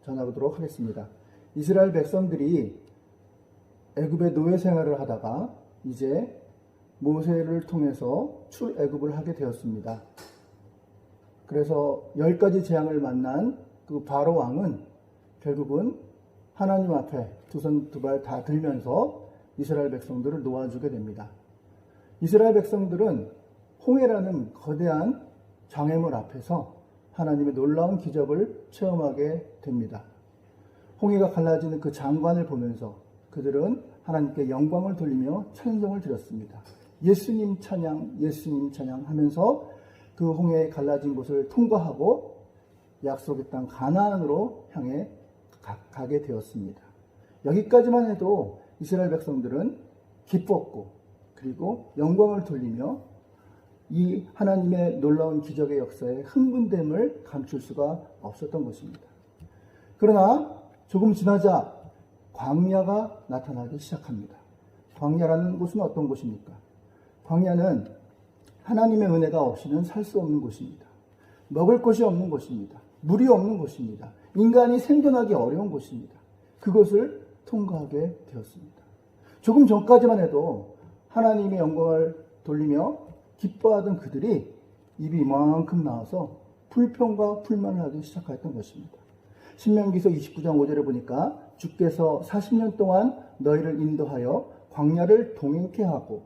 전하도록 하겠습니다. 이스라엘 백성들이 애굽의 노예 생활을 하다가 이제 모세를 통해서 출애굽을 하게 되었습니다. 그래서 10가지 재앙을 만난 그 바로 왕은 결국은 하나님 앞에 두 손 두 발 다 들면서 이스라엘 백성들을 놓아주게 됩니다. 이스라엘 백성들은 홍해라는 거대한 장애물 앞에서 하나님의 놀라운 기적을 체험하게 됩니다. 홍해가 갈라지는 그 장관을 보면서 그들은 하나님께 영광을 돌리며 찬송을 드렸습니다. 예수님 찬양, 예수님 찬양 하면서 그 홍해에 갈라진 곳을 통과하고 약속의 땅 가나안으로 향해 가게 되었습니다. 여기까지만 해도 이스라엘 백성들은 기뻤고 그리고 영광을 돌리며 이 하나님의 놀라운 기적의 역사에 흥분됨을 감출 수가 없었던 것입니다. 그러나 조금 지나자 광야가 나타나기 시작합니다. 광야라는 곳은 어떤 곳입니까? 광야는 하나님의 은혜가 없이는 살 수 없는 곳입니다. 먹을 것이 없는 곳입니다. 물이 없는 곳입니다. 인간이 생존하기 어려운 곳입니다. 그것을 통과하게 되었습니다. 조금 전까지만 해도 하나님의 영광을 돌리며 기뻐하던 그들이 입이 이만큼 나와서 불평과 불만을 하기 시작했던 것입니다. 신명기서 29장 5절에 보니까 주께서 40년 동안 너희를 인도하여 광야를 동행케 하고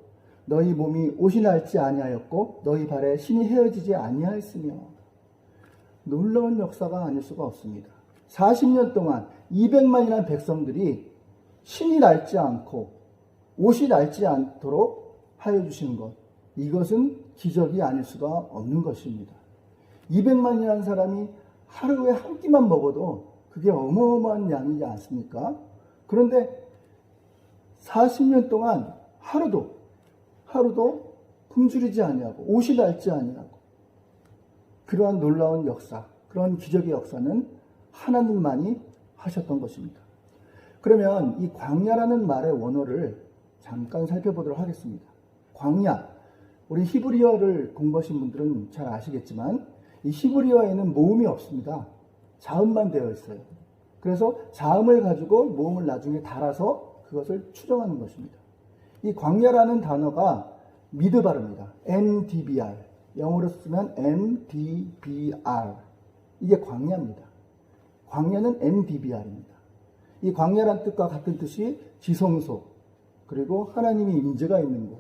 너희 몸이 옷이 닳지 아니하였고 너희 발에 신이 헤어지지 아니하였으며 놀라운 역사가 아닐 수가 없습니다. 40년 동안 200만이라는 백성들이 신이 닳지 않고 옷이 닳지 않도록 하여 주시는 것, 이것은 기적이 아닐 수가 없는 것입니다. 200만이라는 사람이 하루에 한 끼만 먹어도 그게 어마어마한 양이지 않습니까? 그런데 40년 동안 하루도 굶주리지 아니하고 옷이 닳지 아니하고 그러한 놀라운 역사, 그런 기적의 역사는 하나님만이 하셨던 것입니다. 그러면 이 광야라는 말의 원어를 잠깐 살펴보도록 하겠습니다. 광야, 우리 히브리어를 공부하신 분들은 잘 아시겠지만 이 히브리어에는 모음이 없습니다. 자음만 되어 있어요. 그래서 자음을 가지고 모음을 나중에 달아서 그것을 추정하는 것입니다. 이 광야라는 단어가 미드바르입니다. MDBR. 영어로 쓰면 MDBR. 이게 광야입니다. 광야는 MDBR입니다. 이 광야란 뜻과 같은 뜻이 지성소, 그리고 하나님의 임재가 있는 곳.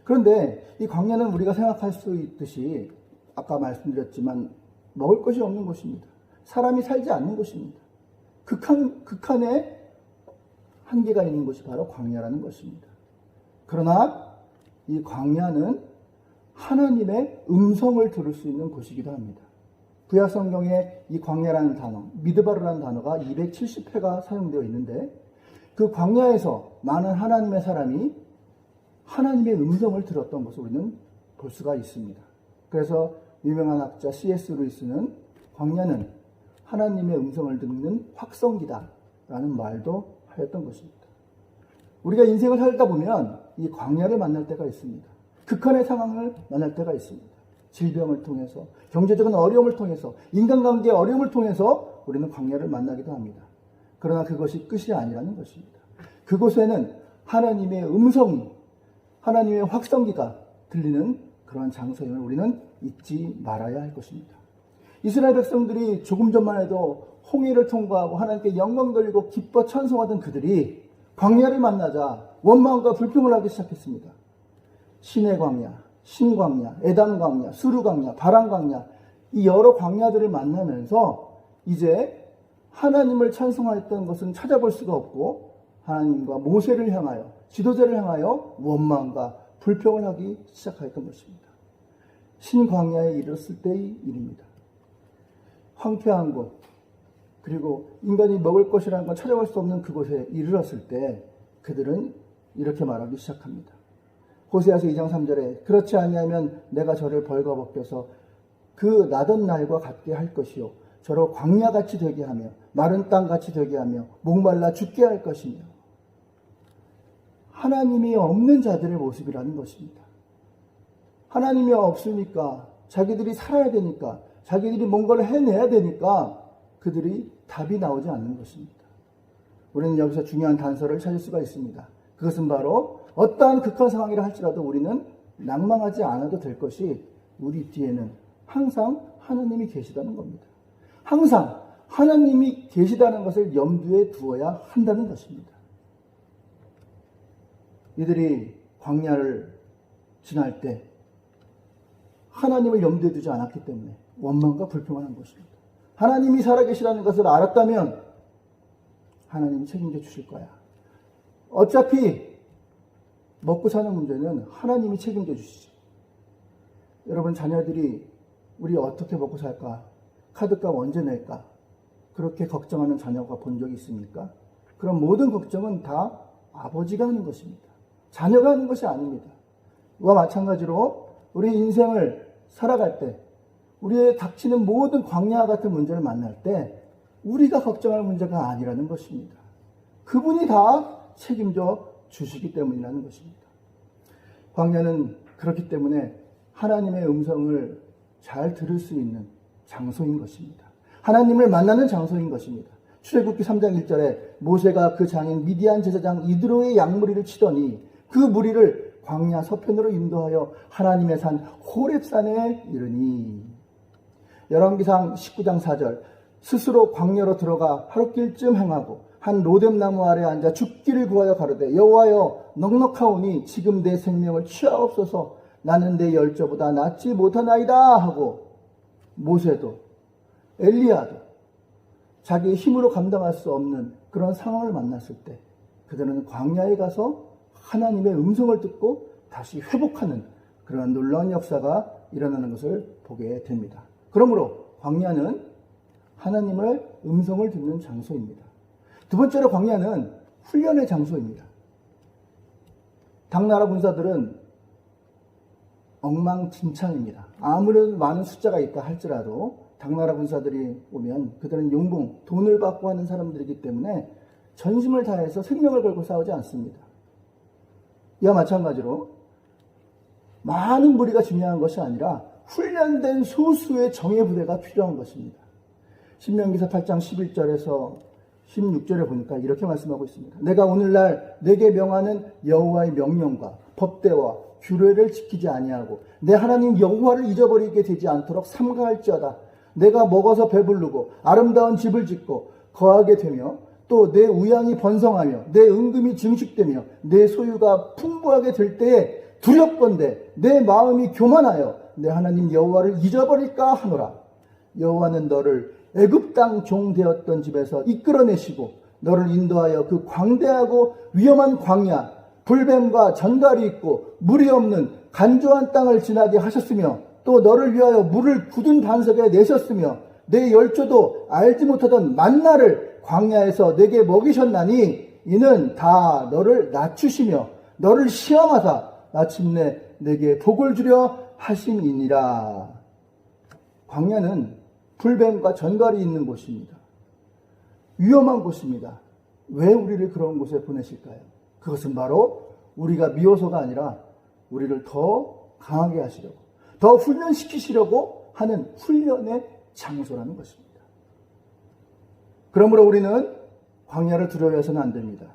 그런데 이 광야는 우리가 생각할 수 있듯이 아까 말씀드렸지만 먹을 것이 없는 곳입니다. 사람이 살지 않는 곳입니다. 극한의 한계가 있는 곳이 바로 광야라는 것입니다. 그러나 이 광야는 하나님의 음성을 들을 수 있는 곳이기도 합니다. 구약 성경에 이 광야라는 단어, 미드바르라는 단어가 270회가 사용되어 있는데 그 광야에서 많은 하나님의 사람이 하나님의 음성을 들었던 것을 우리는 볼 수가 있습니다. 그래서 유명한 학자 C.S. 루이스는 광야는 하나님의 음성을 듣는 확성기다라는 말도 하였던 것입니다. 우리가 인생을 살다 보면 이 광야를 만날 때가 있습니다. 극한의 상황을 만날 때가 있습니다. 질병을 통해서, 경제적인 어려움을 통해서, 인간관계의 어려움을 통해서 우리는 광야를 만나기도 합니다. 그러나 그것이 끝이 아니라는 것입니다. 그곳에는 하나님의 음성이, 하나님의 확성기가 들리는 그러한 장소임을 우리는 잊지 말아야 할 것입니다. 이스라엘 백성들이 조금 전만 해도 홍해를 통과하고 하나님께 영광 돌리고 기뻐 찬송하던 그들이 광야를 만나자 원망과 불평을 하기 시작했습니다. 신의 광야, 신광야, 에담 광야, 수르 광야, 바람 광야, 이 여러 광야들을 만나면서 이제 하나님을 찬송했던 것은 찾아볼 수가 없고 하나님과 모세를 향하여, 지도자를 향하여 원망과 불평을 하기 시작하였던 것입니다. 신광야에 이르렀을 때의 일입니다. 황폐한 곳, 그리고 인간이 먹을 것이라는 건 찾아갈 수 없는 그곳에 이르렀을 때 그들은 이렇게 말하기 시작합니다. 호세아서 2장 3절에 그렇지 아니하면 내가 저를 벌거벗겨서 그 나던 날과 같게 할 것이요 저로 광야같이 되게 하며 마른 땅같이 되게 하며 목말라 죽게 할 것이며, 하나님이 없는 자들의 모습이라는 것입니다. 하나님이 없으니까 자기들이 살아야 되니까 자기들이 뭔가를 해내야 되니까 그들이 답이 나오지 않는 것입니다. 우리는 여기서 중요한 단서를 찾을 수가 있습니다. 그것은 바로 어떠한 극한 상황이라 할지라도 우리는 낭망하지 않아도 될 것이 우리 뒤에는 항상 하나님이 계시다는 겁니다. 항상 하나님이 계시다는 것을 염두에 두어야 한다는 것입니다. 이들이 광야를 지날 때 하나님을 염두에 두지 않았기 때문에 원망과 불평을 한 것입니다. 하나님이 살아계시라는 것을 알았다면 하나님이 책임져 주실 거야. 어차피 먹고 사는 문제는 하나님이 책임져 주시죠. 여러분, 자녀들이 우리 어떻게 먹고 살까? 카드값 언제 낼까? 그렇게 걱정하는 자녀가 본 적이 있습니까? 그럼 모든 걱정은 다 아버지가 하는 것입니다. 자녀가 하는 것이 아닙니다. 이와 마찬가지로 우리 인생을 살아갈 때 우리의 닥치는 모든 광야와 같은 문제를 만날 때 우리가 걱정할 문제가 아니라는 것입니다. 그분이 다 책임져 주시기 때문이라는 것입니다. 광야는 그렇기 때문에 하나님의 음성을 잘 들을 수 있는 장소인 것입니다. 하나님을 만나는 장소인 것입니다. 출애굽기 3장 1절에 모세가 그 장인 미디안 제사장 이드로의 양무리를 치더니 그 무리를 광야 서편으로 인도하여 하나님의 산 호렙산에 이르니. 열왕기상 19장 4절 스스로 광야로 들어가 하루길쯤 행하고 한 로뎀나무 아래 앉아 죽기를 구하여 가로되 여호와여 넉넉하오니 지금 내 생명을 취하옵소서 나는 내 열조보다 낫지 못하나이다 하고 모세도 엘리야도 자기의 힘으로 감당할 수 없는 그런 상황을 만났을 때 그들은 광야에 가서 하나님의 음성을 듣고 다시 회복하는 그런 놀라운 역사가 일어나는 것을 보게 됩니다. 그러므로 광야는 하나님의 음성을 듣는 장소입니다. 두 번째로 광야는 훈련의 장소입니다. 당나라 군사들은 엉망진창입니다. 아무런 많은 숫자가 있다 할지라도 당나라 군사들이 오면 그들은 용봉, 돈을 받고 하는 사람들이기 때문에 전심을 다해서 생명을 걸고 싸우지 않습니다. 이와 마찬가지로 많은 무리가 중요한 것이 아니라 훈련된 소수의 정예 부대가 필요한 것입니다. 신명기사 8장 11절에서 16절에 보니까 이렇게 말씀하고 있습니다. 내가 오늘날 내게 명하는 여호와의 명령과 법대와 규례를 지키지 아니하고 내 하나님 여호와를 잊어버리게 되지 않도록 삼가할지어다. 내가 먹어서 배부르고 아름다운 집을 짓고 거하게 되며 또 내 우양이 번성하며 내 은금이 증식되며 내 소유가 풍부하게 될 때에 두렵건대 내 마음이 교만하여 내 하나님 여호와를 잊어버릴까 하노라. 여호와는 너를 애굽 땅 종 되었던 집에서 이끌어내시고 너를 인도하여 그 광대하고 위험한 광야 불뱀과 전갈이 있고 물이 없는 간조한 땅을 지나게 하셨으며 또 너를 위하여 물을 굳은 반석에 내셨으며 내 열조도 알지 못하던 만나를 광야에서 내게 먹이셨나니 이는 다 너를 낮추시며 너를 시험하사 마침내 내게 복을 주려 하심이니라. 광야는 불뱀과 전갈이 있는 곳입니다. 위험한 곳입니다. 왜 우리를 그런 곳에 보내실까요? 그것은 바로 우리가 미워서가 아니라 우리를 더 강하게 하시려고, 더 훈련시키시려고 하는 훈련의 장소라는 것입니다. 그러므로 우리는 광야를 두려워해서는 안 됩니다.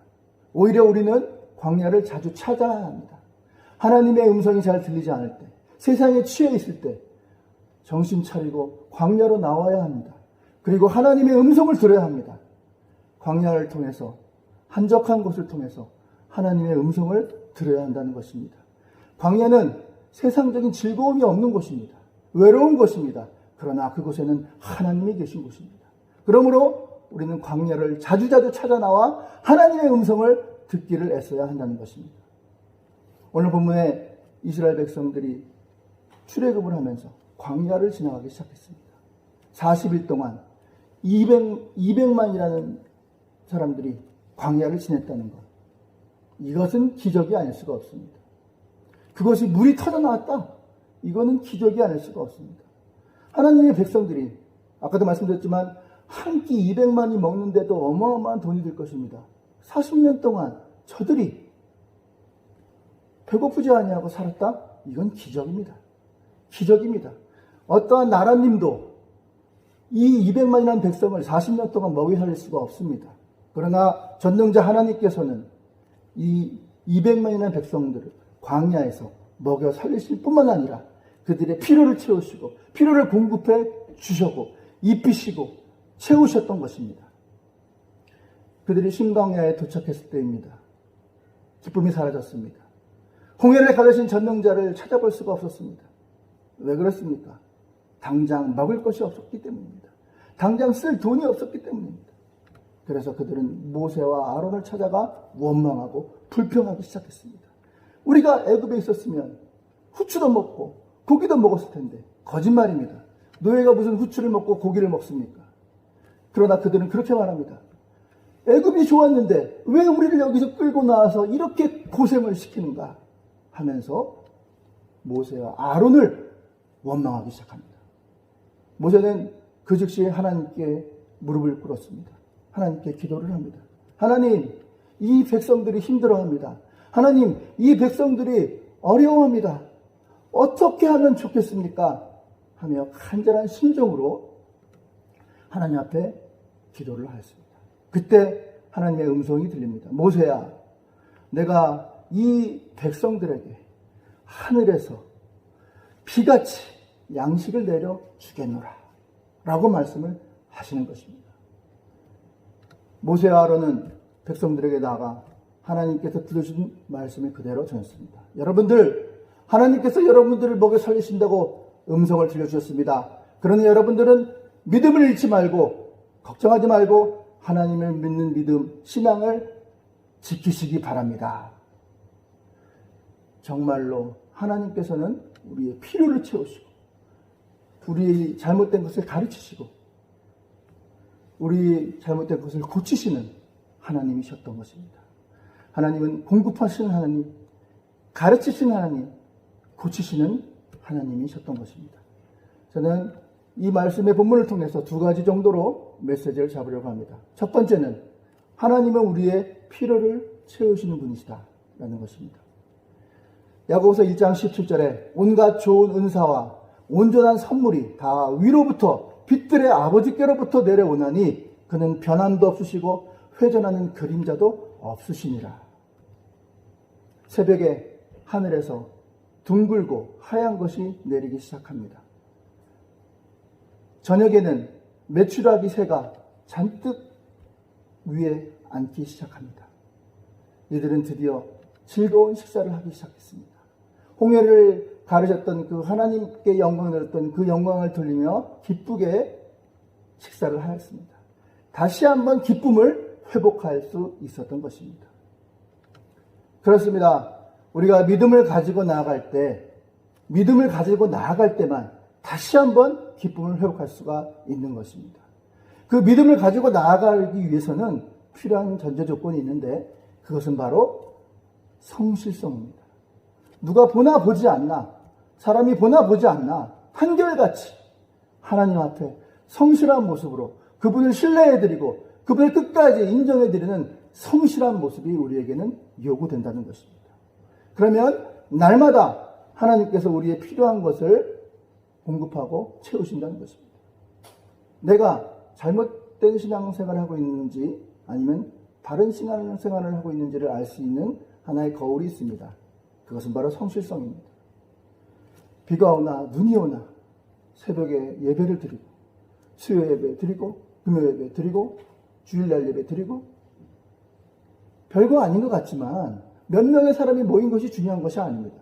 오히려 우리는 광야를 자주 찾아야 합니다. 하나님의 음성이 잘 들리지 않을 때, 세상에 취해 있을 때 정신 차리고 광야로 나와야 합니다. 그리고 하나님의 음성을 들어야 합니다. 광야를 통해서, 한적한 곳을 통해서 하나님의 음성을 들어야 한다는 것입니다. 광야는 세상적인 즐거움이 없는 곳입니다. 외로운 곳입니다. 그러나 그곳에는 하나님이 계신 곳입니다. 그러므로 우리는 광야를 자주자주 찾아 나와 하나님의 음성을 듣기를 애써야 한다는 것입니다. 오늘 본문에 이스라엘 백성들이 출애굽을 하면서 광야를 지나가기 시작했습니다. 40일 동안 200만이라는 사람들이 광야를 지냈다는 것. 이것은 기적이 아닐 수가 없습니다. 그것이 물이 터져 나왔다. 이거는 기적이 아닐 수가 없습니다. 하나님의 백성들이 아까도 말씀드렸지만 한 끼 200만이 먹는데도 어마어마한 돈이 들 것입니다. 40년 동안 저들이 배고프지 아니하고 살았다? 이건 기적입니다. 기적입니다. 어떠한 나라님도 이 200만이라는 백성을 40년 동안 먹여 살릴 수가 없습니다. 그러나 전능자 하나님께서는 이 200만이라는 백성들을 광야에서 먹여 살리실 뿐만 아니라 그들의 필요를 채우시고 필요를 공급해 주셨고 입히시고 채우셨던 것입니다. 그들이 신광야에 도착했을 때입니다. 기쁨이 사라졌습니다. 홍해를 가르신 전능자를 찾아볼 수가 없었습니다. 왜 그렇습니까? 당장 먹을 것이 없었기 때문입니다. 당장 쓸 돈이 없었기 때문입니다. 그래서 그들은 모세와 아론을 찾아가 원망하고 불평하기 시작했습니다. 우리가 애굽에 있었으면 후추도 먹고 고기도 먹었을 텐데 거짓말입니다. 노예가 무슨 후추를 먹고 고기를 먹습니까? 그러나 그들은 그렇게 말합니다. 애굽이 좋았는데 왜 우리를 여기서 끌고 나와서 이렇게 고생을 시키는가 하면서 모세와 아론을 원망하기 시작합니다. 모세는 그 즉시 하나님께 무릎을 꿇었습니다. 하나님께 기도를 합니다. 하나님, 이 백성들이 힘들어합니다. 하나님, 이 백성들이 어려워합니다. 어떻게 하면 좋겠습니까? 하며 간절한 심정으로 하나님 앞에 기도를 하였습니다. 그때 하나님의 음성이 들립니다. 모세야, 내가 이 백성들에게 하늘에서 비같이 양식을 내려 주겠노라 라고 말씀을 하시는 것입니다. 모세와 아론은 백성들에게 나아가 하나님께서 들으신 말씀을 그대로 전했습니다. 여러분들, 하나님께서 여러분들을 먹여 살리신다고 음성을 들려주셨습니다. 그러니 여러분들은 믿음을 잃지 말고 걱정하지 말고 하나님을 믿는 믿음, 신앙을 지키시기 바랍니다. 정말로 하나님께서는 우리의 필요를 채우시고 우리 잘못된 것을 가르치시고 우리 잘못된 것을 고치시는 하나님이셨던 것입니다. 하나님은 공급하시는 하나님, 가르치시는 하나님, 고치시는 하나님이셨던 것입니다. 저는 이 말씀의 본문을 통해서 두 가지 정도로 메시지를 잡으려고 합니다. 첫 번째는 하나님은 우리의 필요를 채우시는 분이시다 라는 것입니다. 야고보서 1장 17절에 온갖 좋은 은사와 온전한 선물이 다 위로부터 빛들의 아버지께로부터 내려오나니 그는 변함도 없으시고 회전하는 그림자도 없으시니라. 새벽에 하늘에서 둥글고 하얀 것이 내리기 시작합니다. 저녁에는 메추라기 새가 잔뜩 위에 앉기 시작합니다. 이들은 드디어 즐거운 식사를 하기 시작했습니다. 홍해를 가르셨던 그 하나님께 영광을 드렸던 그 영광을 돌리며 기쁘게 식사를 하였습니다. 다시 한번 기쁨을 회복할 수 있었던 것입니다. 그렇습니다. 우리가 믿음을 가지고 나아갈 때만 다시 한번 기쁨을 회복할 수가 있는 것입니다. 그 믿음을 가지고 나아가기 위해서는 필요한 전제 조건이 있는데 그것은 바로 성실성입니다. 누가 보나 보지 않나, 사람이 보나 보지 않나 한결같이 하나님 앞에 성실한 모습으로 그분을 신뢰해드리고 그분을 끝까지 인정해드리는 성실한 모습이 우리에게는 요구된다는 것입니다. 그러면 날마다 하나님께서 우리의 필요한 것을 공급하고 채우신다는 것입니다. 내가 잘못된 신앙생활을 하고 있는지 아니면 바른 신앙생활을 하고 있는지를 알 수 있는 하나의 거울이 있습니다. 그것은 바로 성실성입니다. 비가 오나 눈이 오나 새벽에 예배를 드리고 수요 예배 드리고 금요 예배 드리고 주일날 예배 드리고 별거 아닌 것 같지만 몇 명의 사람이 모인 것이 중요한 것이 아닙니다.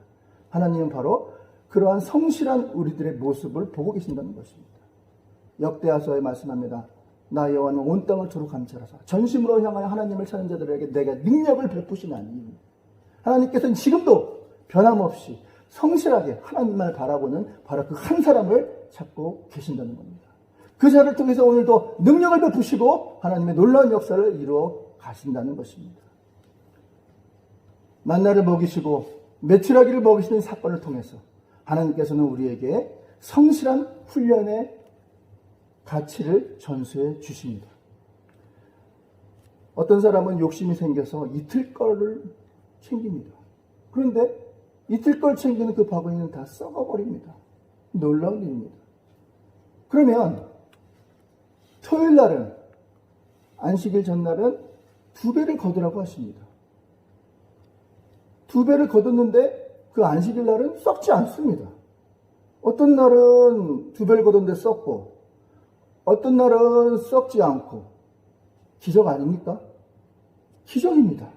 하나님은 바로 그러한 성실한 우리들의 모습을 보고 계신다는 것입니다. 역대하서에 말씀합니다. 나 여호와는 온 땅을 두루 감찰하사 전심으로 향하여 하나님을 찾는 자들에게 내가 능력을 베푸시나니 하나님께서는 지금도 변함없이 성실하게 하나님만 바라보는 바로 그 한 사람을 찾고 계신다는 겁니다. 그 자를 통해서 오늘도 능력을 베푸시고 하나님의 놀라운 역사를 이루어 가신다는 것입니다. 만나를 먹이시고 메추라기를 먹이시는 사건을 통해서 하나님께서는 우리에게 성실한 훈련의 가치를 전수해 주십니다. 어떤 사람은 욕심이 생겨서 이틀 거를 챙깁니다. 그런데 이틀 걸 챙기는 그 바구니는 다 썩어버립니다. 놀라운 일입니다. 그러면 토요일 날은, 안식일 전날은 2배를 거두라고 하십니다. 2배를 거뒀는데 그 안식일 날은 썩지 않습니다. 어떤 날은 2배를 거뒀는데 썩고, 어떤 날은 썩지 않고, 기적 아닙니까? 기적입니다.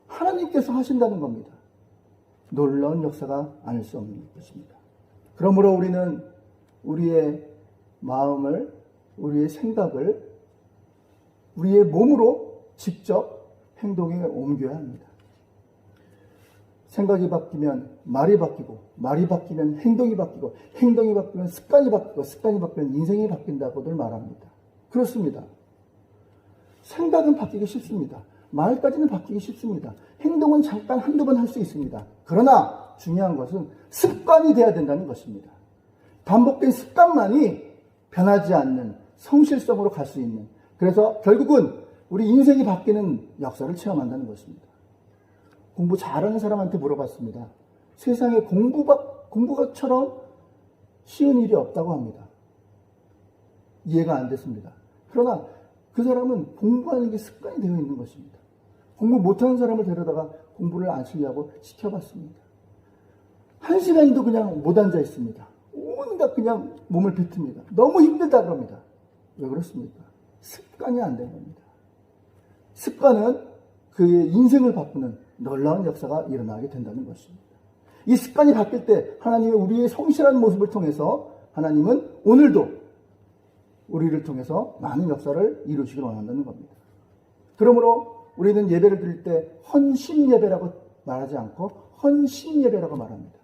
하나님께서 하신다는 겁니다. 놀라운 역사가 아닐 수 없는 것입니다. 그러므로 우리는 우리의 마음을, 우리의 생각을 우리의 몸으로 직접 행동에 옮겨야 합니다. 생각이 바뀌면 말이 바뀌고, 말이 바뀌면 행동이 바뀌고, 행동이 바뀌면 습관이 바뀌고, 습관이 바뀌면 인생이 바뀐다고들 말합니다. 그렇습니다. 생각은 바뀌기 쉽습니다. 말까지는 바뀌기 쉽습니다. 행동은 잠깐 한두 번 할 수 있습니다. 그러나 중요한 것은 습관이 돼야 된다는 것입니다. 반복된 습관만이 변하지 않는 성실성으로 갈 수 있는, 그래서 결국은 우리 인생이 바뀌는 역사를 체험한다는 것입니다. 공부 잘하는 사람한테 물어봤습니다. 세상에 공부가처럼 쉬운 일이 없다고 합니다. 이해가 안 됐습니다. 그러나 그 사람은 공부하는 게 습관이 되어 있는 것입니다. 공부 못하는 사람을 데려다가 공부를 안 시키려고 시켜봤습니다. 1시간도 그냥 못 앉아 있습니다. 온갖 그냥 몸을 비틉니다. 너무 힘들다 그럽니다. 왜 그렇습니까? 습관이 안 된 겁니다. 습관은 그의 인생을 바꾸는 놀라운 역사가 일어나게 된다는 것입니다. 이 습관이 바뀔 때 하나님의 우리의 성실한 모습을 통해서 하나님은 오늘도 우리를 통해서 많은 역사를 이루시길 원한다는 겁니다. 그러므로 우리는 예배를 드릴 때 헌신 예배라고 말하지 않고 헌신 예배라고 말합니다.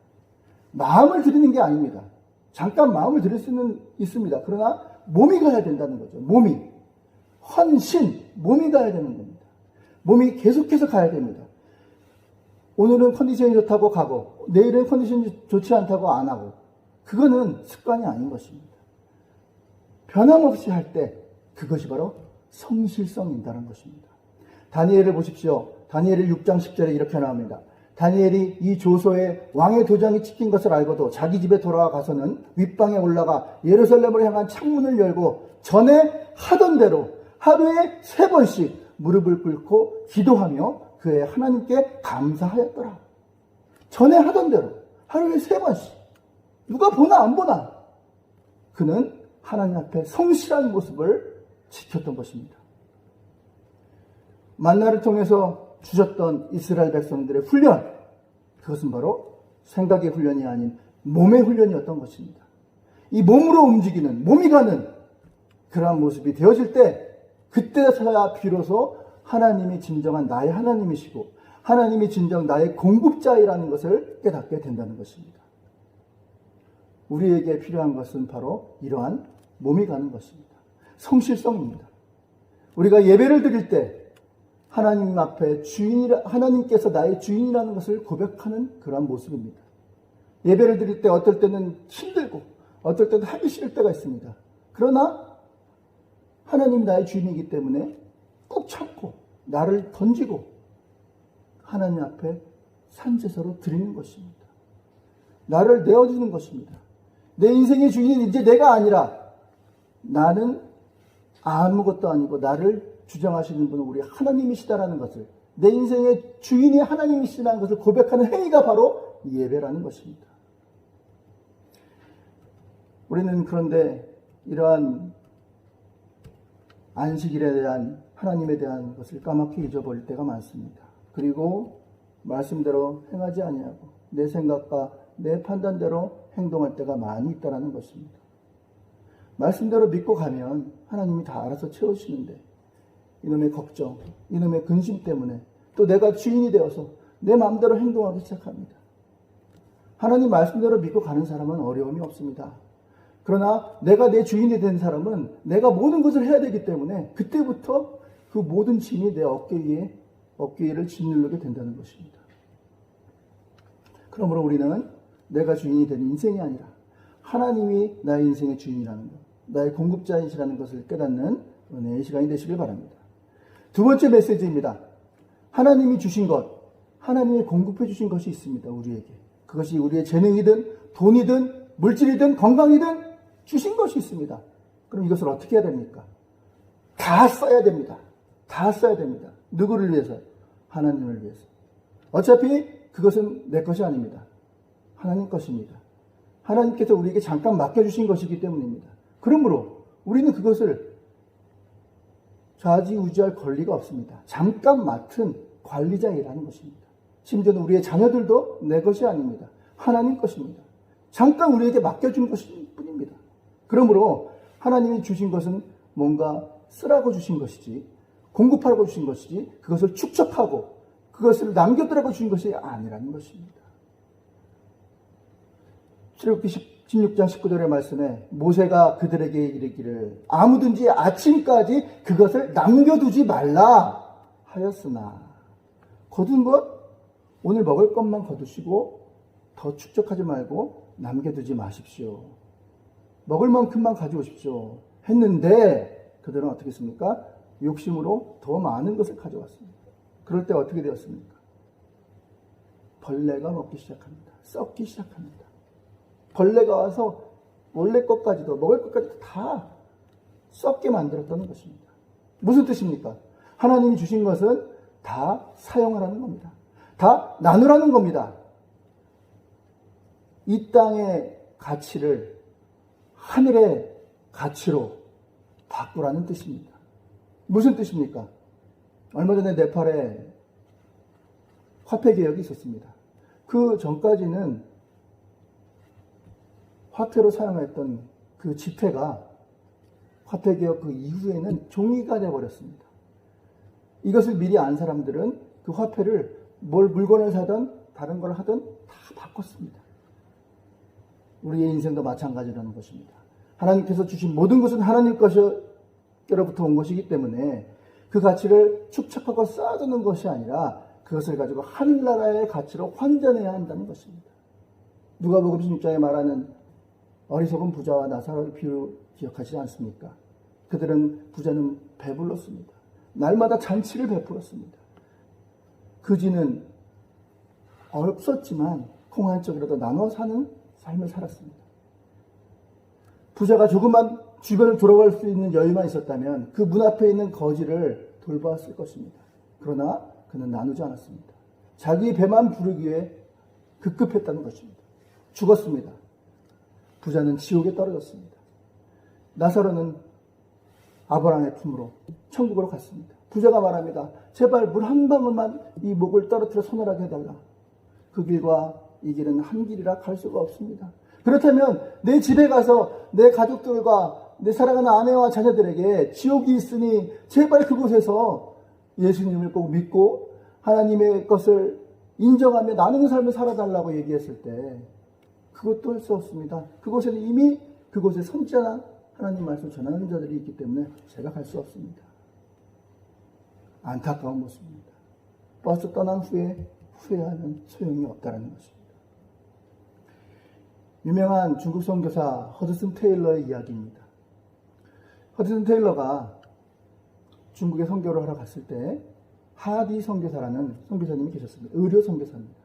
마음을 드리는 게 아닙니다. 잠깐 마음을 드릴 수는 있습니다. 그러나 몸이 가야 된다는 거죠. 몸이. 헌신, 몸이 가야 되는 겁니다. 몸이 계속해서 가야 됩니다. 오늘은 컨디션이 좋다고 가고 내일은 컨디션이 좋지 않다고 안 하고, 그거는 습관이 아닌 것입니다. 변함없이 할 때 그것이 바로 성실성인다는 것입니다. 다니엘을 보십시오. 다니엘 6장 10절에 이렇게 나옵니다. 다니엘이 이 조서에 왕의 도장이 찍힌 것을 알고도 자기 집에 돌아가서는 윗방에 올라가 예루살렘을 향한 창문을 열고 전에 하던 대로 하루에 3번씩 무릎을 꿇고 기도하며 그의 하나님께 감사하였더라. 전에 하던 대로 하루에 3번씩. 누가 보나 안 보나. 그는 하나님 앞에 성실한 모습을 지켰던 것입니다. 만나를 통해서 주셨던 이스라엘 백성들의 훈련, 그것은 바로 생각의 훈련이 아닌 몸의 훈련이었던 것입니다. 이 몸으로 움직이는, 몸이 가는 그러한 모습이 되어질 때, 그때서야 비로소 하나님이 진정한 나의 하나님이시고 하나님이 진정 나의 공급자이라는 것을 깨닫게 된다는 것입니다. 우리에게 필요한 것은 바로 이러한 몸이 가는 것입니다. 성실성입니다. 우리가 예배를 드릴 때 하나님 앞에 하나님께서 나의 주인이라는 것을 고백하는 그러한 모습입니다. 예배를 드릴 때 어떨 때는 힘들고 어떨 때는 하기 싫을 때가 있습니다. 그러나 하나님이 나의 주인이기 때문에 꾹 참고 나를 던지고 하나님 앞에 산제사로 드리는 것입니다. 나를 내어주는 것입니다. 내 인생의 주인은 이제 내가 아니라 나는 아무것도 아니고 나를 주장하시는 분은 우리 하나님이시다라는 것을, 내 인생의 주인이 하나님이시다는 것을 고백하는 행위가 바로 예배라는 것입니다. 우리는 그런데 이러한 안식일에 대한 하나님에 대한 것을 까맣게 잊어버릴 때가 많습니다. 그리고 말씀대로 행하지 아니하고 내 생각과 내 판단대로 행동할 때가 많이 있다는 것입니다. 말씀대로 믿고 가면 하나님이 다 알아서 채우시는데 이놈의 걱정, 이놈의 근심 때문에 또 내가 주인이 되어서 내 마음대로 행동하기 시작합니다. 하나님 말씀대로 믿고 가는 사람은 어려움이 없습니다. 그러나 내가 내 주인이 된 사람은 내가 모든 것을 해야 되기 때문에 그때부터 그 모든 짐이 내 어깨 위를 짓누르게 된다는 것입니다. 그러므로 우리는 내가 주인이 된 인생이 아니라 하나님이 나의 인생의 주인이라는 것, 나의 공급자이시라는 것을 깨닫는 은혜의 시간이 되시길 바랍니다. 두 번째 메시지입니다. 하나님이 주신 것, 하나님이 공급해 주신 것이 있습니다. 우리에게. 그것이 우리의 재능이든 돈이든 물질이든 건강이든 주신 것이 있습니다. 그럼 이것을 어떻게 해야 됩니까? 다 써야 됩니다. 다 써야 됩니다. 누구를 위해서? 하나님을 위해서. 어차피 그것은 내 것이 아닙니다. 하나님 것입니다. 하나님께서 우리에게 잠깐 맡겨주신 것이기 때문입니다. 그러므로 우리는 그것을 좌지우지할 권리가 없습니다. 잠깐 맡은 관리자이라는 것입니다. 심지어는 우리의 자녀들도 내 것이 아닙니다. 하나님 것입니다. 잠깐 우리에게 맡겨준 것일 뿐입니다. 그러므로 하나님이 주신 것은 뭔가 쓰라고 주신 것이지, 공급하라고 주신 것이지, 그것을 축적하고 그것을 남겨두라고 주신 것이 아니라는 것입니다. 출애굽기 16장 19절의 말씀에 모세가 그들에게 이르기를 아무든지 아침까지 그것을 남겨두지 말라 하였으나, 거둔 것 오늘 먹을 것만 거두시고 더 축적하지 말고 남겨두지 마십시오. 먹을 만큼만 가져오십시오 했는데 그들은 어떻게 했습니까? 욕심으로 더 많은 것을 가져왔습니다. 그럴 때 어떻게 되었습니까? 벌레가 먹기 시작합니다. 썩기 시작합니다. 벌레가 와서 원래 것까지도 먹을 것까지도 다 썩게 만들었다는 것입니다. 무슨 뜻입니까? 하나님이 주신 것은 다 사용하라는 겁니다. 다 나누라는 겁니다. 이 땅의 가치를 하늘의 가치로 바꾸라는 뜻입니다. 무슨 뜻입니까? 얼마 전에 네팔에 화폐 개혁이 있었습니다. 그 전까지는 화폐로 사용했던 그 지폐가 화폐 개혁 그 이후에는 종이가 되어버렸습니다. 이것을 미리 안 사람들은 그 화폐를 뭘 물건을 사든 다른 걸 하든 다 바꿨습니다. 우리의 인생도 마찬가지라는 것입니다. 하나님께서 주신 모든 것은 하나님 것으로부터 온 것이기 때문에 그 가치를 축적하고 쌓아두는 것이 아니라 그것을 가지고 하늘나라의 가치로 환전해야 한다는 것입니다. 누가복음 16장에 말하는 어리석은 부자와 나사로의 비유 기억하시지 않습니까? 그들은 부자는 배불렀습니다. 날마다 잔치를 베풀었습니다. 그지는 없었지만 콩 한 쪽이라도 나눠 사는 삶을 살았습니다. 부자가 조금만 주변을 돌아갈 수 있는 여유만 있었다면 그 문 앞에 있는 거지를 돌보았을 것입니다. 그러나 그는 나누지 않았습니다. 자기 배만 부르기 위해 급급했다는 것입니다. 죽었습니다. 부자는 지옥에 떨어졌습니다. 나사로는 아브라함의 품으로 천국으로 갔습니다. 부자가 말합니다. 제발 물 한 방울만 이 목을 떨어뜨려 서늘하게 해달라. 그 길과 이 길은 한 길이라 갈 수가 없습니다. 그렇다면 내 집에 가서 내 가족들과 내 사랑하는 아내와 자녀들에게 지옥이 있으니 제발 그곳에서 예수님을 꼭 믿고 하나님의 것을 인정하며 나누는 삶을 살아달라고 얘기했을 때 그것도 할 수 없습니다. 그곳에는 이미 그곳에 선지자나 하나님 말씀 전하는 자들이 있기 때문에 제가 갈 수 없습니다. 안타까운 모습입니다. 버스 떠난 후에 후회하면 소용이 없다는 것입니다. 유명한 중국 선교사 허드슨 테일러의 이야기입니다. 허드슨 테일러가 중국에 선교를 하러 갔을 때 하디 선교사라는 선교사님이 계셨습니다. 의료 선교사입니다.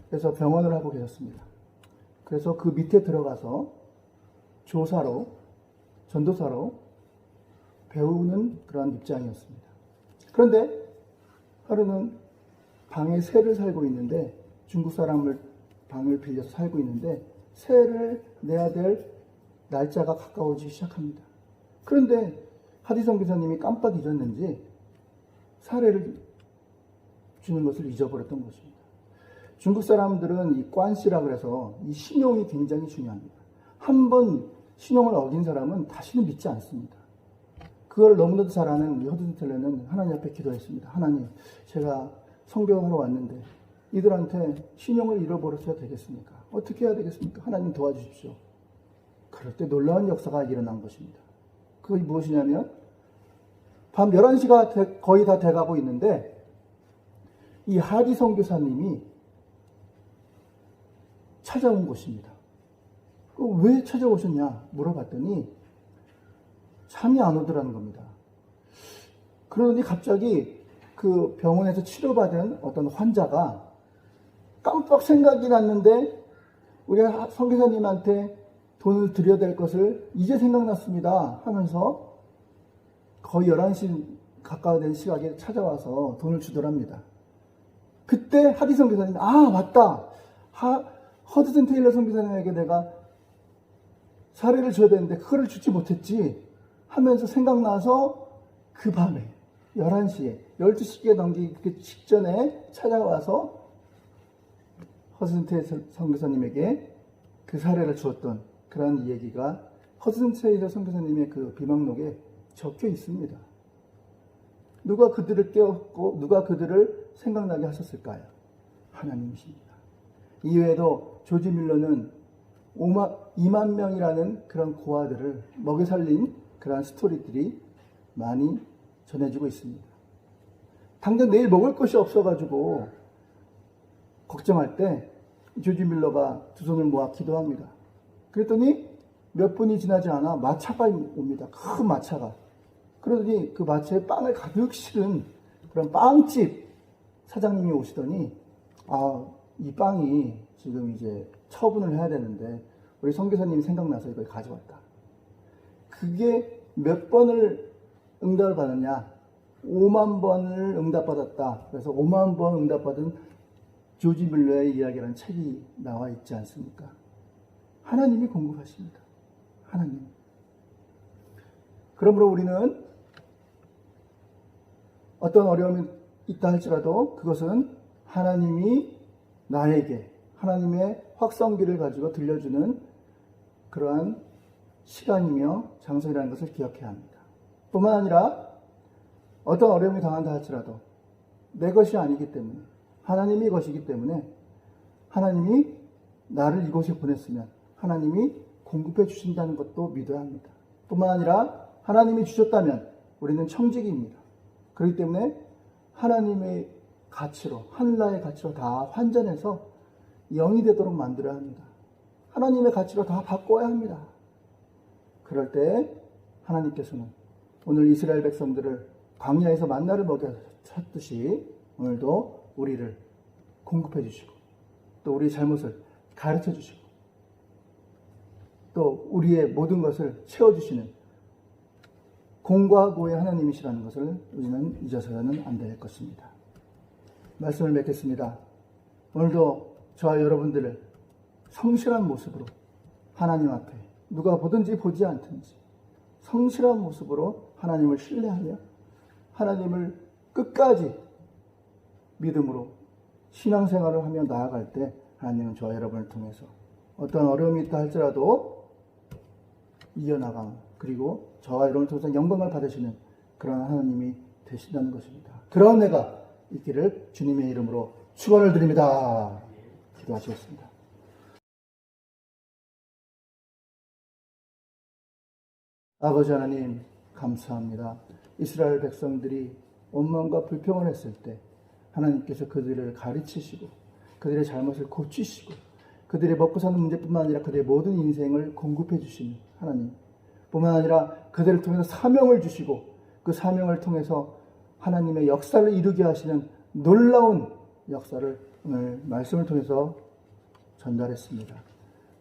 그래서 병원을 하고 계셨습니다. 그래서 그 밑에 들어가서 조사로, 전도사로 배우는 그러한 입장이었습니다. 그런데 하루는 방에 새를 살고 있는데 중국 사람을 방을 빌려서 살고 있는데 새를 내야 될 날짜가 가까워지기 시작합니다. 그런데 하디 선교사님이 깜빡 잊었는지 사례를 주는 것을 잊어버렸던 것입니다. 중국 사람들은 이 관시라고 해서 이 신용이 굉장히 중요합니다. 한 번 신용을 어긴 사람은 다시는 믿지 않습니다. 그걸 너무나도 잘 아는 허드슨 텔러는 하나님 앞에 기도했습니다. 하나님, 제가 선교하러 왔는데 이들한테 신용을 잃어버려서야 되겠습니까? 어떻게 해야 되겠습니까? 하나님 도와주십시오. 그럴 때 놀라운 역사가 일어난 것입니다. 그것이 무엇이냐면 밤 11시가 거의 다 돼가고 있는데 이 하디 선교사님이 찾아온 것입니다. 왜 찾아오셨냐 물어봤더니 잠이 안 오더라는 겁니다. 그러더니 갑자기 그 병원에서 치료받은 어떤 환자가 깜빡 생각이 났는데 우리 선교사님한테 돈을 드려야 될 것을 이제 생각났습니다 하면서 거의 11시 가까이 된 시각에 찾아와서 돈을 주더랍니다. 그때 하디 선교사님이 맞다. 허드슨 테일러 선교사님에게 내가 사례를 줘야 되는데 그거를 주지 못했지 하면서 생각나서 그 밤에 11시에 12시에 넘기기 직전에 찾아와서 허드슨 테일러 선교사님에게 그 사례를 주었던 그런 얘기가 허드슨 테일러 선교사님의 그 비망록에 적혀 있습니다. 누가 그들을 깨웠고 누가 그들을 생각나게 하셨을까요? 하나님이십니다. 이외에도 조지 밀러는 2만 명이라는 그런 고아들을 먹여 살린 그런 스토리들이 많이 전해지고 있습니다. 당장 내일 먹을 것이 없어가지고 걱정할 때 조지 밀러가 두 손을 모아 기도합니다. 그랬더니 몇 분이 지나지 않아 마차가 옵니다. 큰 마차가. 그러더니 그 마차에 빵을 가득 실은 그런 빵집 사장님이 오시더니 이 빵이 지금 이제 처분을 해야 되는데 우리 선교사님이 생각나서 이걸 가져왔다. 그게 몇 번을 응답을 받았냐? 5만 번을 응답받았다. 그래서 5만 번 응답받은 조지 밀러의 이야기라는 책이 나와 있지 않습니까? 하나님이 공급하십니다. 하나님. 그러므로 우리는 어떤 어려움이 있다 할지라도 그것은 하나님이 나에게 하나님의 확성기를 가지고 들려주는 그러한 시간이며 장소이라는 것을 기억해야 합니다. 뿐만 아니라 어떤 어려움이 당한다 할지라도 내 것이 아니기 때문에 하나님이 것이기 때문에 하나님이 나를 이곳에 보냈으면 하나님이 공급해 주신다는 것도 믿어야 합니다. 뿐만 아니라 하나님이 주셨다면 우리는 청직입니다. 그렇기 때문에 하나님의 가치로, 하늘나라의 가치로 다 환전해서 영이 되도록 만들어야 합니다. 하나님의 가치로 다 바꿔야 합니다. 그럴 때 하나님께서는 오늘 이스라엘 백성들을 광야에서 만나를 먹여 쳤듯이 오늘도 우리를 공급해 주시고 또 우리의 잘못을 가르쳐 주시고 또 우리의 모든 것을 채워주시는 공과 고의 하나님이시라는 것을 우리는 잊어서는 안 될 것입니다. 말씀을 맺겠습니다. 오늘도 저와 여러분들을 성실한 모습으로 하나님 앞에 누가 보든지 보지 않든지 성실한 모습으로 하나님을 신뢰하며 하나님을 끝까지 믿음으로 신앙생활을 하며 나아갈 때 하나님은 저와 여러분을 통해서 어떤 어려움이 있다 할지라도 이겨나가는 그리고 저와 여러분을 통해서 영광을 받으시는 그런 하나님이 되신다는 것입니다. 그런 해가 있기를 주님의 이름으로 축원을 드립니다. 기도하시겠습니다. 아버지 하나님 감사합니다. 이스라엘 백성들이 원망과 불평을 했을 때 하나님께서 그들을 가르치시고 그들의 잘못을 고치시고 그들의 먹고 사는 문제뿐만 아니라 그들의 모든 인생을 공급해 주시는 하나님 뿐만 아니라 그들을 통해서 사명을 주시고 그 사명을 통해서 하나님의 역사를 이루게 하시는 놀라운 역사를 오늘 말씀을 통해서 전달했습니다.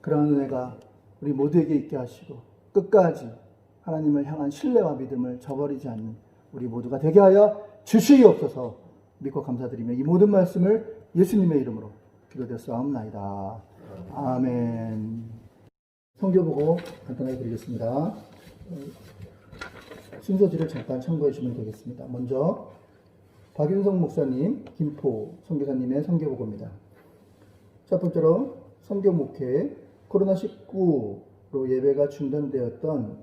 그러한 은혜가 우리 모두에게 있게 하시고 끝까지 하나님을 향한 신뢰와 믿음을 저버리지 않는 우리 모두가 되게 하여 주시옵소서. 믿고 감사드리며 이 모든 말씀을 예수님의 이름으로 기도드렸사옵나이다. 아멘. 성경 보고 간단하게 드리겠습니다. 순서지를 잠깐 참고해 주시면 되겠습니다. 먼저 박윤성 목사님, 김포 선교사님의 성경보고입니다. 첫 번째로 성경 목회 코로나19로 예배가 중단되었던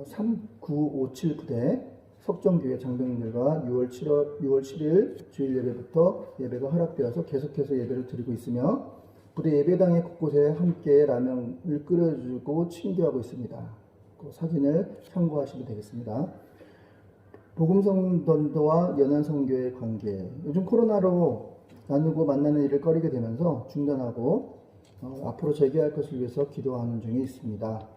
3957 부대 석정교회 장병들과 6월 7일 주일 예배부터 예배가 허락되어서 계속해서 예배를 드리고 있으며 부대 예배당의 곳곳에 함께 라면을 끓여주고 친교하고 있습니다. 그 사진을 참고하시면 되겠습니다. 복음성전도와 연안선교의 관계. 요즘 코로나로 나누고 만나는 일을 꺼리게 되면서 중단하고 앞으로 재개할 것을 위해서 기도하는 중에 있습니다.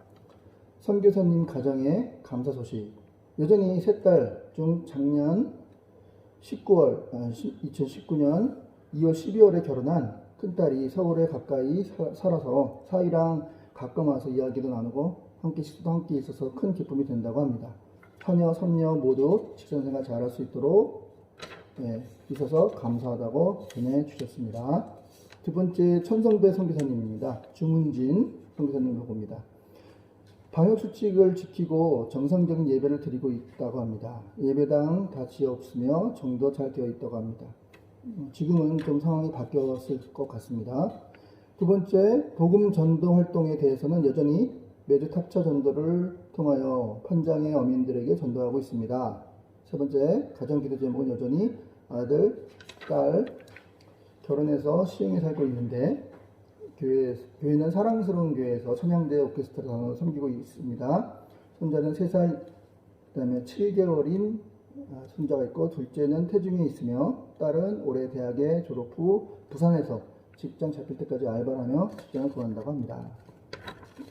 선교사님 가정의 감사 소식. 여전히 세 딸 중 작년 2019년 2월 12월에 결혼한 큰딸이 서울에 가까이 살아서 사이랑 가끔 와서 이야기도 나누고 함께 식사도 함께 있어서 큰 기쁨이 된다고 합니다. 처녀, 손녀 모두 직장생활 잘할 수 있도록 있어서 감사하다고 전해주셨습니다. 두 번째 천성배 선교사님입니다. 주문진 선교사님을 봅니다. 방역수칙을 지키고 정상적인 예배를 드리고 있다고 합니다. 예배당 다 지어 없으며 정도 잘 되어 있다고 합니다. 지금은 좀 상황이 바뀌었을 것 같습니다. 두 번째, 복음 전도 활동에 대해서는 여전히 매주 탑차 전도를 통하여 판장의 어민들에게 전도하고 있습니다. 세 번째, 가정 기도 제목은 여전히 아들, 딸, 결혼해서 시흥에 살고 있는데 교회는 사랑스러운 교회에서 천양대 오케스트라로 섬기고 있습니다. 손자는 3살, 그 다음에 7개월인 손자가 있고 둘째는 태중에 있으며 딸은 올해 대학에 졸업 후 부산에서 직장 잡힐 때까지 알바를 하며 직장을 구한다고 합니다.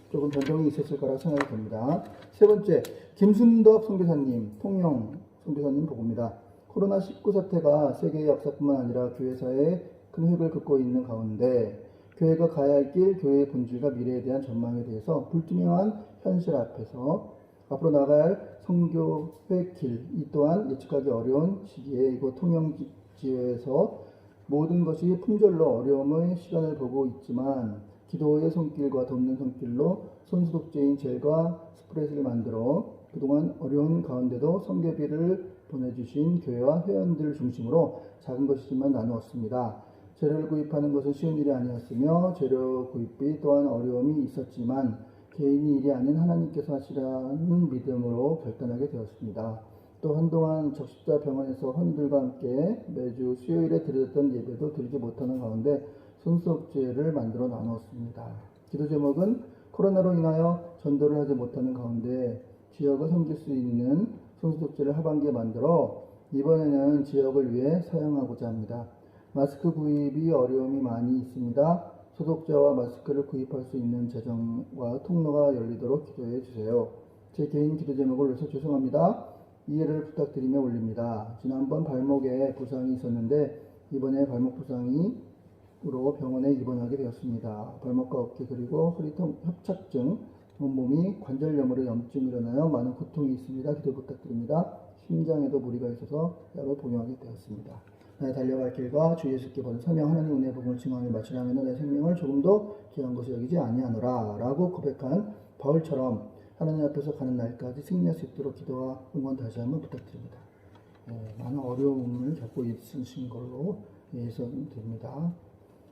조금 변동이 있었을 거라고 생각이 됩니다. 세 번째, 김순덕 선교사님, 통영 선교사님 보고입니다. 코로나19 사태가 세계의 역사뿐만 아니라 교회사에 큰 획을 긋고 있는 가운데 교회가 가야 할 길, 교회의 본질과 미래에 대한 전망에 대해서 불투명한 현실 앞에서 앞으로 나갈 선교회 길, 이 또한 예측하기 어려운 시기에 이곳 통영지회에서 모든 것이 품절로 어려움의 시간을 보고 있지만 기도의 손길과 돕는 손길로 손소독제인 젤과 스프레이를 만들어 그동안 어려운 가운데도 선교비를 보내주신 교회와 회원들 중심으로 작은 것이지만 나누었습니다. 재료를 구입하는 것은 쉬운 일이 아니었으며 재료 구입비 또한 어려움이 있었지만 개인이 일이 아닌 하나님께서 하시라는 믿음으로 결단하게 되었습니다. 또 한동안 적십자 병원에서 헌들과 함께 매주 수요일에 드렸던 예배도 드리지 못하는 가운데 손수업제를 만들어 나누었습니다. 기도 제목은 코로나로 인하여 전도를 하지 못하는 가운데 지역을 섬길 수 있는 손수독제를 하반기에 만들어 이번에는 지역을 위해 사용하고자 합니다. 마스크 구입이 어려움이 많이 있습니다. 소독제와 마스크를 구입할 수 있는 재정과 통로가 열리도록 기도해 주세요. 제 개인 기도 제목을 위해서 죄송합니다. 이해를 부탁드리며 올립니다. 지난번 발목에 부상이 있었는데 이번에 발목 부상으로 병원에 입원하게 되었습니다. 발목과 어깨 그리고 허리 협착증, 온몸이 관절염으로 염증이 일어나여 많은 고통이 있습니다. 기도 부탁드립니다. 심장에도 무리가 있어서 약을 복용하게 되었습니다. 나의 달려갈 길과 주 예수께 받은 사명 하나님 은혜의 복음을 증언하며 마치라면 내 생명을 조금도 귀한 것을 여기지 아니하노라 라고 고백한 바울처럼 하나님 앞에서 가는 날까지 승리할 수 있도록 기도와 응원 다시 한번 부탁드립니다. 많은 어려움을 겪고 있으신 걸로 예상됩니다.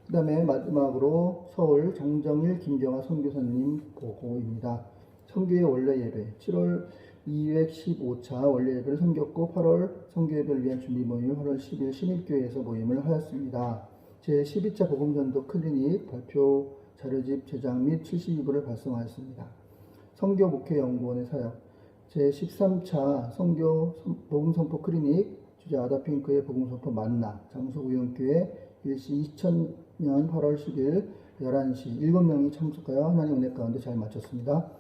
그 다음에 마지막으로 서울 정정일 김경아 선교사님 보고입니다. 선교의 원래 예배 7월 215차 원래 예배를 섬겼고 8월 선교 예배를 위한 준비 모임을 8월 10일 신입교회에서 모임을 하였습니다. 제12차 복음전도 클리닉 발표 자료집 제작 및 72부를 발송하였습니다. 선교 목회 연구원의 사역 제13차 선교 복음선포 클리닉 주제 아다핑크의 복음선포 만나 장소 우영교회 일시 2000년 8월 10일 11시 7명이 참석하여 하나님 은혜 가운데 잘 마쳤습니다.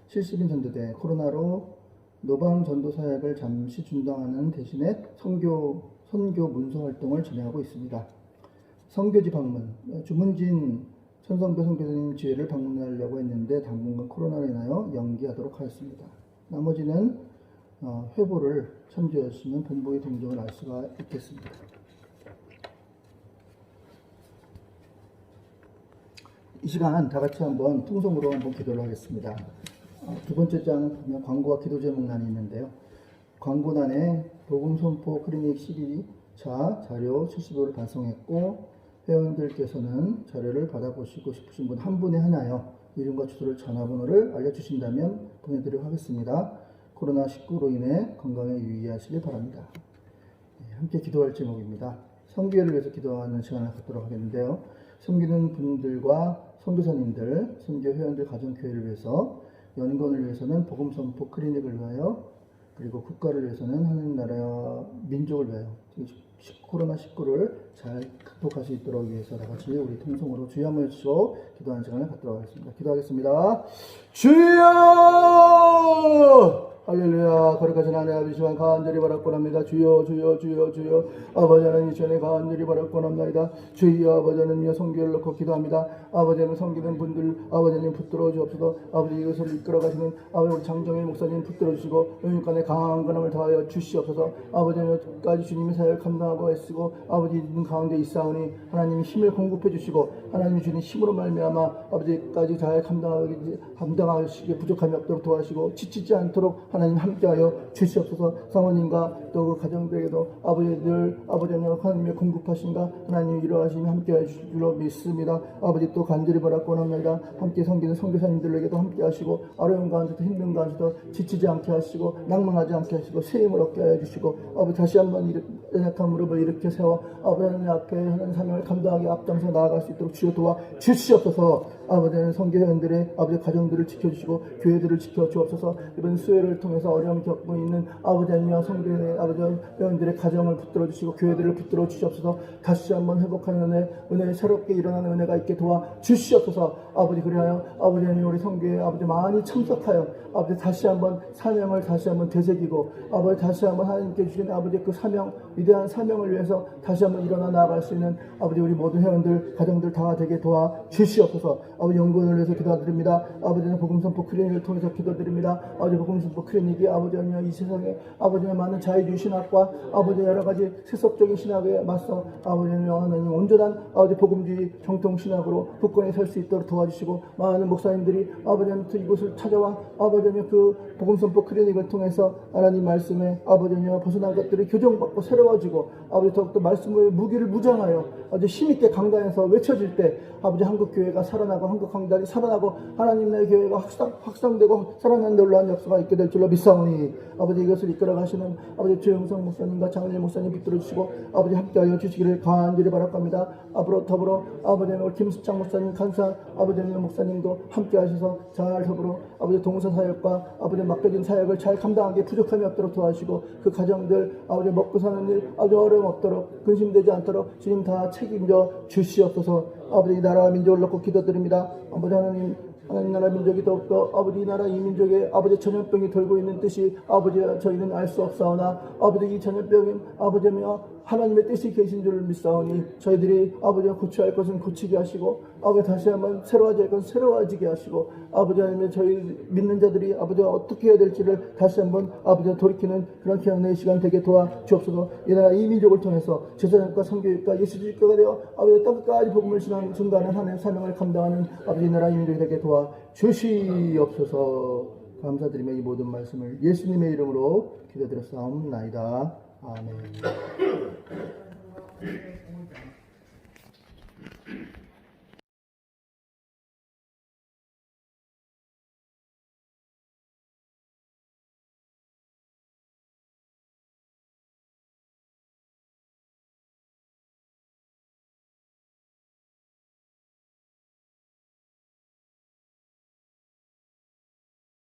70인 전도대 코로나로 노방 전도 사역을 잠시 중단하는 대신에 선교 문서 활동을 진행하고 있습니다. 선교지 방문 주문진 천성배 선교사님 지회를 방문하려고 했는데 당분간 코로나로 인하여 연기하도록 하였습니다. 나머지는 회보를 참조하시면 본부의 동정을 알 수가 있겠습니다. 이 시간 다 같이 한번 통성으로 한번 기도를 하겠습니다. 두 번째 장 보면 광고와 기도 제목란이 있는데요. 광고란에 복음 선포 클리닉 12차 자료 70호를 발송했고 회원들께서는 자료를 받아보시고 싶으신 분 한 분에 하나요. 이름과 주소를 전화번호를 알려주신다면 보내드리도록 하겠습니다. 코로나19로 인해 건강에 유의하시길 바랍니다. 함께 기도할 제목입니다. 선교회를 위해서 기도하는 시간을 갖도록 하겠는데요. 섬기는 분들과 선교사님들, 선교 회원들 가정교회를 위해서 연구원을 위해서는 복음선포 클리닉을 위하여 그리고 국가를 위해서는 하나님 나라 민족을 위하여 코로나19를 잘 극복할 수 있도록 위해서 다 같이 우리 통성으로 주여 한번 해주시고 기도하는 시간을 갖도록 하겠습니다. 기도하겠습니다. 주여! 할렐루야. 거룩하신 하나님 아버지시간 간절히 바라고합니다. 주여 주여 주여 주여. 아버지 하나님 이 시간에 간절히 바라고합니다. 주여 아버지 하나님 성교를 놓고 기도합니다. 아버지 하나님 섬기는 분들 아버지 하나님 붙들어 주옵소서. 아버지 이것을 이끌어가시는 아버지 우리 장정일 목사님 붙들어 주시고 영육간에 강한 권함을 더하여 주시옵소서. 아버지 하나님까지 주님의 사역을 감당하고 애쓰고 아버지 있는 가운데 있사오니 하나님이 힘을 공급해 주시고 하나님이 주는 힘으로 말미암아 아버지까지 잘 감당하시기에 부족함이 없도록 도와주시고 지치지 않도록 하나님 함께하여 주시옵소서. 사모님과 또 그 가정들에게도 아버지들 아버지 하나님의 공급하신가 하나님 이러하시니 함께하여 주실 줄로 믿습니다. 아버지 또 간절히 바라고 합니다. 함께 섬기는 선교사님들에게도 함께하시고 어려운 가운데도 힘든 가운데도 지치지 않게 하시고 낭망하지 않게 하시고 세임을 얻게 하여 주시고 아버지 다시 한번 연약한 무릎을 일으켜 세워 아버지 하나님 앞에 하는 사명을 감당하게 앞장서 나아갈 수 있도록 주여 도와 주시옵소서. 아버지 하나님 선교회원들의 아버지 가정들을 지켜주시고 교회들을 지켜주옵소서. 이번 수혜를 통해서 어려움을 겪고 있는 아버지 하나님 성교회 아버지 회원들의 가정을 붙들어 주시고 교회들을 붙들어 주시옵소서. 다시 한번 회복하는 은혜 새롭게 일어나는 은혜가 있게 도와 주시옵소서. 아버지 그리하여 아버지 하나님 우리 성교회 아버지 많이 참석하여 아버지 다시 한번 사명을 다시 한번 되새기고 아버지 다시 한번 하나님께 주신 아버지 그 사명 위대한 사명을 위해서 다시 한번 일어나 나아갈 수 있는 아버지 우리 모든 회원들 가정들 다 되게 도와 주시옵소서. 아버지 연구원을 위해서 기도드립니다. 아버지는 복음선포 클리닉을 통해서 기도드립니다. 아버지 복음선포 클리닉이 아버지 하나님 이 세상에 아버지 많은 자유주의 신학과 아버지 여러 가지 세속적인 신학에 맞서 아버지 하나님 온전한 아버지 복음주의 정통 신학으로 굳건히 설 수 있도록 도와주시고 많은 목사님들이 아버지 하나님 이곳을 찾아와 아버지 하나님 그 복음선포 클리닉을 통해서 하나님 말씀에 아버지 하나님 벗어난 것들이 교정받고 새로워지고 아버지 더욱더 말씀의 무기를 무장하여 아버지 힘있게 강단에서 외쳐질 때 아버지 한국교회가 살아나고 한국 강단이 살아나고 하나님 나의 교회가 확산되고 살아나는 놀라운 역사가 있게 될 줄로 믿사오니 아버지 이것을 이끌어 가시는 아버지 최영성 목사님과 장은일 목사님 붙들어 주시고 아버지 함께하여 주시기를 간절히 바랍니다. 앞으로 더불어 아버지 우리 김수창 목사님 간사 아버지 목사님도 함께하셔서 잘 더불어 아버지 동서 사역과 아버지 맡겨진 사역을 잘 감당하게 부족함이 없도록 도와주시고 그 가정들 아버지 먹고 사는 일 아주 어려움 없도록 근심되지 않도록 주님 다 책임져 주시옵소서. 아버지 이 나라와 민족을 놓고 기도드립니다. 아버지 하나님 나라 민족이 더욱더 아버지 이 나라 이 민족에 아버지 전염병이 돌고 있는 뜻이 아버지 저희는 알 수 없사오나 아버지 이 전염병인 아버지며 하나님의 뜻이 계신 줄 믿사오니 저희들이 아버지가 고쳐야 할 것은 고치게 하시고 아버지 다시 한번 새로워질 것은 새로워지게 하시고 아버지 하나님 저희 믿는 자들이 아버지가 어떻게 해야 될지를 다시 한번 아버지가 돌이키는 그런 귀한 시간 되게 도와주옵소서. 이 나라 이 민족을 통해서 제사장과 선교육과 예수주의가가 되어 아버지 땅끝까지 복음을 전하는 중간에 하나님의 사명을 감당하는 아버지 이 나라 이 민족이 되게 도와주시옵소서. 감사드리며 이 모든 말씀을 예수님의 이름으로 기도드렸사옵나이다. 아멘.